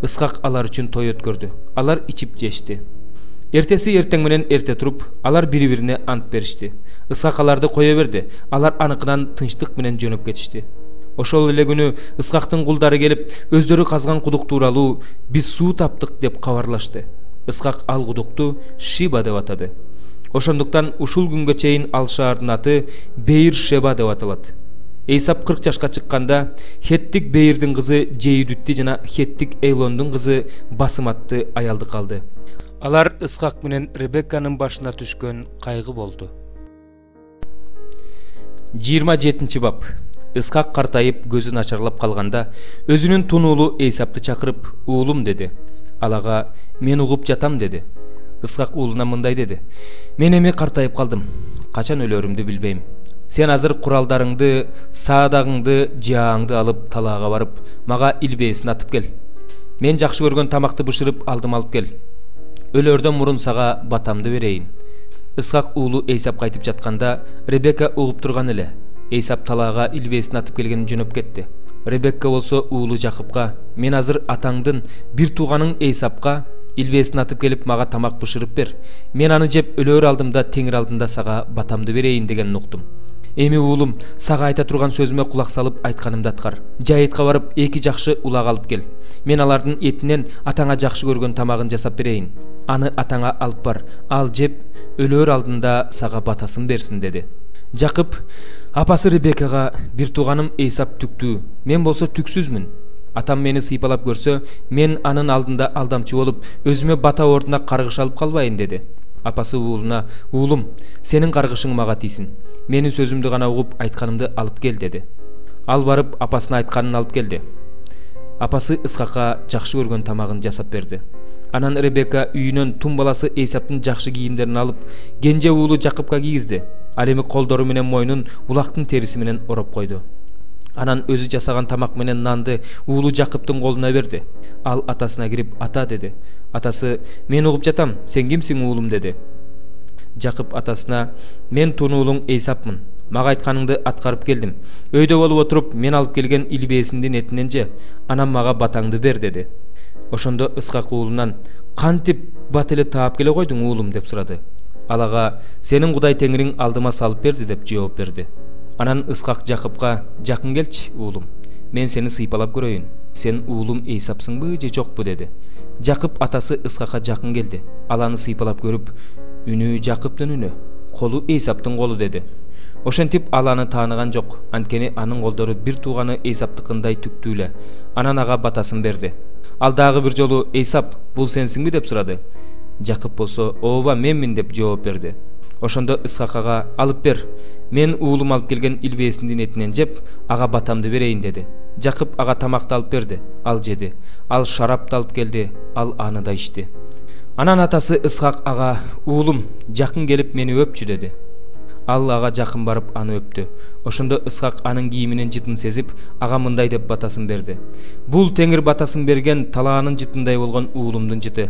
Ысқақ алар үчүн той өткөрдү. Алар ичип жешти. Эртеси эртең менен эрте туруп, алар бири-бирине ант беришти. Ысқақ аларды кое берди. Алар аныкынан тынчтык менен жөнөп кетишти. Ошол эле күнү Ысқактын кулдары келип, өздөрү казган кудук тууралуу биз суу таптык деп кабарлашты. Ысқақ ал кудукту Шиба деп атады. Ошондуктан ушул күнгө чейин ал шаардын аты Бейир-Шеба деп аталат. Эйсап 40 жашка чыкканда Хеттик Бейирдин кызы Жейдүтти жана Хеттик Эйлондун кызы Басыматты аялды калды. Алар Ысқақ менен Ребекканын башына түшкөн кайгы болду. 27 бап. Ысқақ картайып көзү начарлап калганда өзүнүн тунуулу Эйсапты чакырып, "Уулум" деди. Алага "Мен угуп жатам" деди. Ысқақ уулуна мындай деди: "Мен эми картайып калдым. Качан өлөрүмдү билбейм. Сен азыр куралдарыңды, саадагыңды, жааңды алып талаага барып, мага илбээсин атып кел. Мен жакшы көргөн тамакты бышырып алдым алып кел. Өлөрдөн мурун сага батамды берейин." Ысқақ уулу Эйсап кайтып жатканда Ребекка угуп турган эле. Эйсап талаага илбээсин атып келгенин жөнөп кетти. Ребекка болсо уулу Жакыпка: "Мен азыр атаңдын бир тууганың Эйсапка илбээсин атып келип мага тамак бышырып бер. Мен аны жеп өлөр алдымда теңир алдында сага батамды берейин" дегенин уктум. "Эми уулум, сага айта турган сөзүмө кулак салып айтканымды аткар. Жайытка барып 2 жакшы улак алып кел. Мен алардын этинен атаңа жакшы көргөн тамагын жасап берейин. Аны атаңа алып бар. Ал жеп өлөр алдында сага батасын берсин" деди. Жакып апасы Ребеккага: "Бир тууганым Эйсап түктүү, мен болсо түксүзмүн. Атам мени сыйпалап көрсө, мен анын алдында алдамчы болуп, өзүмө бата ордуна каргыш алып калбайын" деди. Апасы уулуна: "Уулум, сенин каргышың мага тийсин. Менин сөзүмдү гана угуп, айтканымды алып кел" деди. Ал барып апасына айтканын алып келди. Апасы Ысқакка жакшы көргөн тамагын жасап берди. Анан Ребекка үйүнөн тум баласы Эйсаптын жакшы кийимдерин алып, кенже уулу Жакыпка кийгизди. Ал эми колдору менен мойнун булактын териси менен ороп койду. Анан өзү жасаган тамак менен нанды уулу Жакыптын колуна берди. Ал атасына кирип: "Ата" деди. Атасы: "Мен угуп жатам, сен кимсиң уулум" деди. Жакып атасына: "Мен тунуулуң Эйсапмын. Мага айтканыңды аткарып келдим. Өйдө болуп отуруп, мен алып келген илбээсиңдин этинен же, анан мага батаңды бер" деди. Ошондо Ысқақ уулунан: "Кантип бат эле таап келе койдуң уулум" деп сурады. Ал ага: "Сенин Кудай Теңириң алдыма салып берди" деп жооп берди. Анан Ысқақ Жакыпка: "Жакын келчи уулум. Мен сени сыйпалап көрөйүн. Сен уулум Эйсапсыңбы же жокпу" деди. Жакып атасы Ысқакка жакын келди. Ал аны сыйпалап көрүп: "Үнү Жакыптын үнү, колу Эйсаптын колу" деди. Ошентип ал аны тааныган жок, анткени анын колдору бир тууганы Эйсаптыкындай түктүү эле. Анан ага батасын берди. Ал дагы бир жолу: "Эйсап, бул сенсиңби" деп сурады. Жакып болсо: "Ооба, менмин" деп жооп берди. Ошондо Ысқак ага: "Алып бер. Мен уулум алып келген илбээсиңдин этинен жеп, ага батамды берейин" деди. Жакып ага тамакты алып берди. Ал жеди. Ал шарапты алып келди. Ал аны да ичти. Анан атасы Ысқак ага: "Уулум, жакын келип мени өпчү" деди. Ал ага жакын барып аны өптү. Ошондо Ысқак анын кийиминин жытын сезип, ага мындай деп батасын берди: "Бул теңир батасын берген талаанын жытындай болгон уулумдун жыты.